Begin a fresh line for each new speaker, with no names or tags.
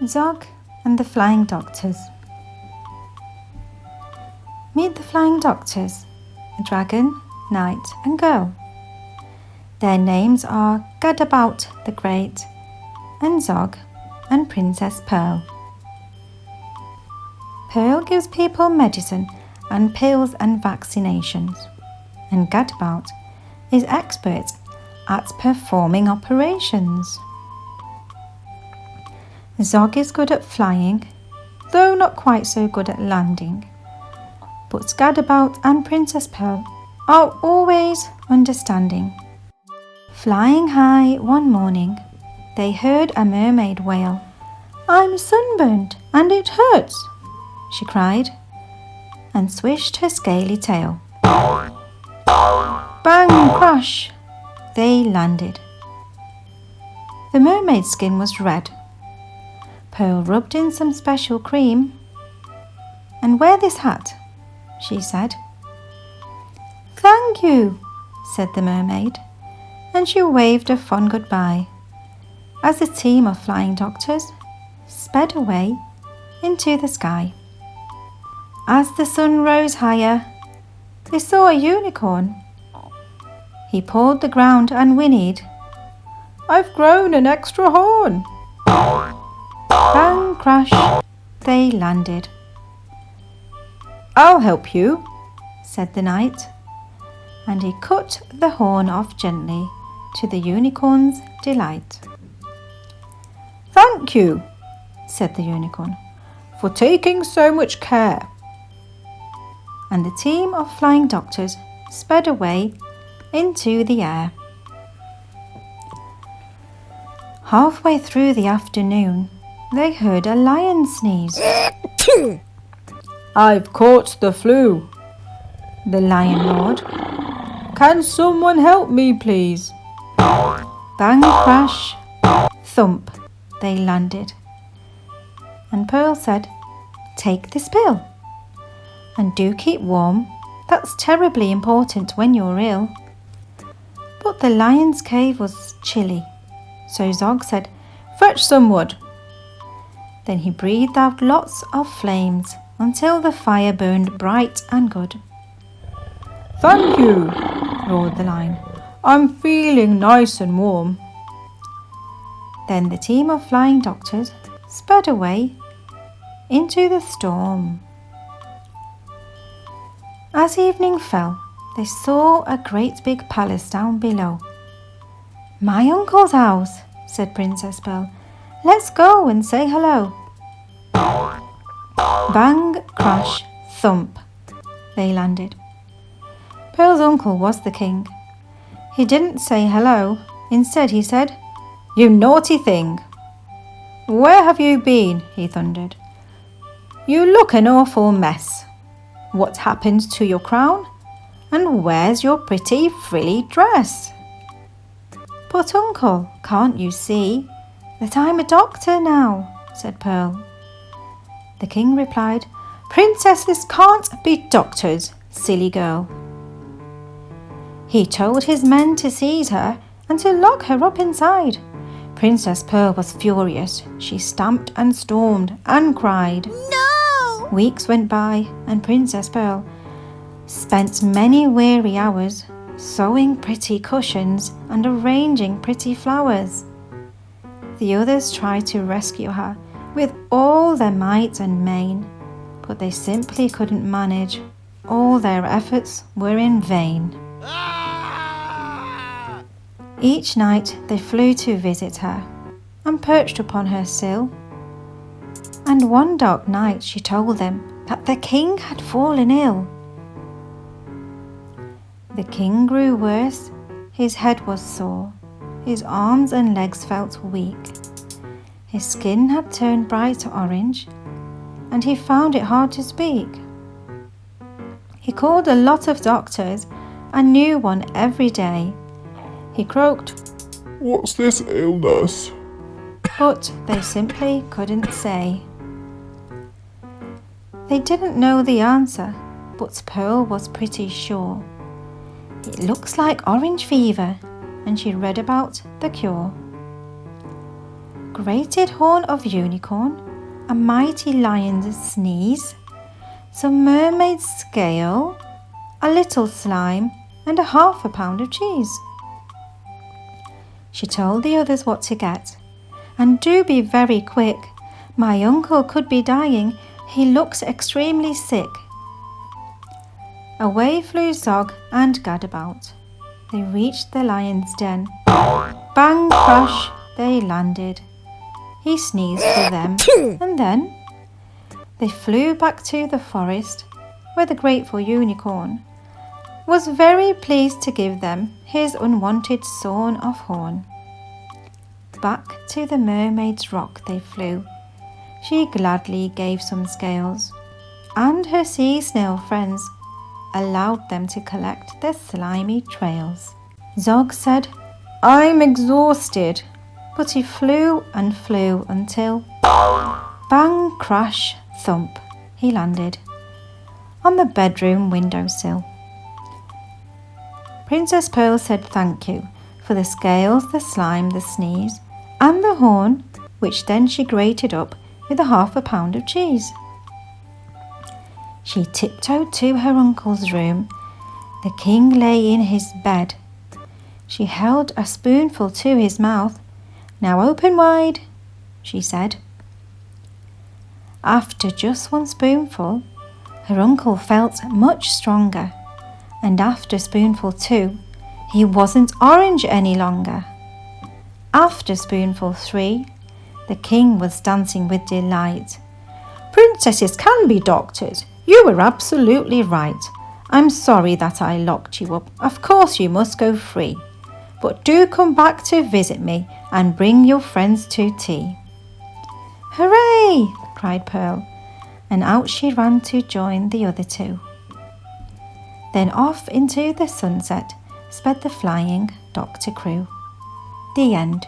Zog and the Flying Doctors. Meet the Flying Doctors, a dragon, knight and girl. Their names are Gadabout the Great and Zog and Princess Pearl. Pearl gives people medicine and pills and vaccinations, and Gadabout is expert at performing operations. Zog is good at flying, though not quite so good at landing. But Gadabout and Princess Pearl are always understanding. Flying high one morning, they heard a mermaid wail. "I'm sunburned and it hurts," she cried, and swished her scaly tail. Bang, crash, they landed. The mermaid's skin was red. Pearl rubbed in some special cream. "And wear this hat," she said. "Thank you," said the mermaid, and she waved a fond goodbye as a team of flying doctors sped away into the sky. As the sun rose higher, they saw a unicorn. He pawed the ground and whinnied, "I've grown an extra horn." Bang, crash, they landed. "I'll help you," said the knight, and he cut the horn off gently to the unicorn's delight. "Thank you," said the unicorn, "for taking so much care." And the team of flying doctors sped away into the air. Halfway through the afternoon, they heard a lion sneeze. "I've caught the flu," the lion roared. "Can someone help me, please?" Bang, crash, thump, they landed. And Pearl said, "Take this pill. And do keep warm. That's terribly important when you're ill." But the lion's cave was chilly, so Zog said, "Fetch some wood." Then he breathed out lots of flames until the fire burned bright and good. "Thank you," roared the lion. "I'm feeling nice and warm." Then the team of flying doctors sped away into the storm. As evening fell, they saw a great big palace down below. "My uncle's house," said Princess Pearl. "Let's go and say hello." Bang, crash, thump, they landed. Pearl's uncle was the king. He didn't say hello. Instead he said, "You naughty thing! Where have you been?" he thundered. "You look an awful mess. What happened to your crown? And where's your pretty frilly dress?" "But uncle, can't you see that I'm a doctor now?" said Pearl. The king replied, "Princesses can't be doctors, silly girl." He told his men to seize her and to lock her up inside. Princess Pearl was furious. She stamped and stormed and cried.
No!
Weeks went by and Princess Pearl spent many weary hours sewing pretty cushions and arranging pretty flowers. The others tried to rescue her with all their might and main, but they simply couldn't manage. All their efforts were in vain. Each night they flew to visit her and perched upon her sill. And one dark night she told them that the king had fallen ill. The king grew worse. His head was sore. His arms and legs felt weak. His skin had turned bright orange, and he found it hard to speak. He called a lot of doctors, a new one every day. He croaked,
"What's this illness?"
but they simply couldn't say. They didn't know the answer, but Pearl was pretty sure. It looks like orange fever, and she read about the cure. grated horn of unicorn, a mighty lion's sneeze, some mermaid's scale, a little slime, and a half a pound of cheese. She told the others what to get. And do be very quick. My uncle could be dying. He looks extremely sick. Away flew Zog and Gadabout. They reached the lion's den. Bang, crash, they landed. He sneezed for them, and then they flew back to the forest, where the grateful unicorn was very pleased to give them his unwanted sawn off horn. Back to the mermaid's rock they flew. She gladly gave some scales, and her sea snail friends allowed them to collect their slimy trails. Zog said, "I'm exhausted," but he flew and flew until bang, crash, thump, he landed on the bedroom windowsill. Princess Pearl said thank you for the scales, the slime, the sneeze, and the horn, which then she grated up with a half a pound of cheese. She tiptoed to her uncle's room. The king lay in his bed. She held a spoonful to his mouth. "Now open wide," she said. After just one spoonful, her uncle felt much stronger, and after spoonful 2, he wasn't orange any longer. After spoonful 3, the king was dancing with delight. "Princesses can be doctors. You were absolutely right. I'm sorry that I locked you up. Of course you must go free. But do come back to visit me and bring your friends to tea." "Hooray!" cried Pearl, and out she ran to join the other two. Then off into the sunset sped the flying Doctor Crew. The end.